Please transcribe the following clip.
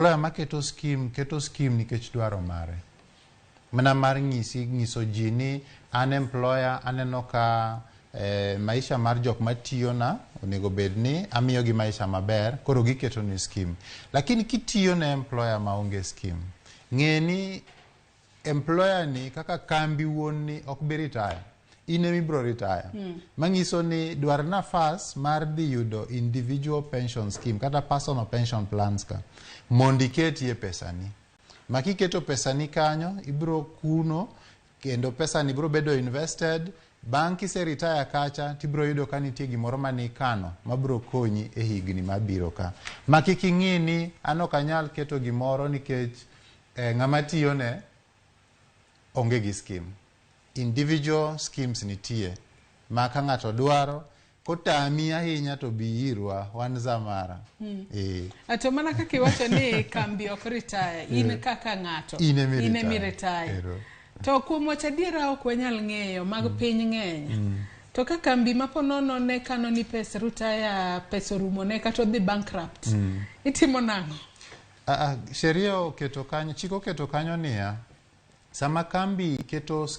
Ma keto scheme nikech dwaro mare. Mana mar nyiso ji ni an employer aneno ka maisha mar jok matiyo na onego bed ni amiyo gi maisha maber, koro giketo ni scheme. Lakini kitiyo na employer maonge scheme, ng'eni employer ni kaka kambi wuon ni ok bi retire, ine mibro retire. Mangiso ni dwar nafas mar dhi yudo individual pension scheme kata personal pension plans ka mondi ketie pesani. Makiketo pesani kanyo ibro kuno kendo pesani bro bedo invested. Banki se retire kacha tibro yudo ka nitie gimoro mani kano mabro konyi e higni mabiro ka. Makiki ng'ini ano kanyal keto gimoro nikech ng'ama tiyo ne onge gi scheme. Individual schemes nitie maka ng'ato dwaro kotami ahinya to biirwa wan zamara. Ato mana kaka iwacho ni kambi ok retire, in kaka ng'ato ine mi retire. To kuom wacha diera ok wanyal ng'eyo mag piny ng'eny. To ka kambi maponono ne kano ni pesa retire, pesa rumo ne kata dhi bankrupt, itimo nang'o? Sheria oketo kanyo, chiko keto kanyo niya, sama kambi keto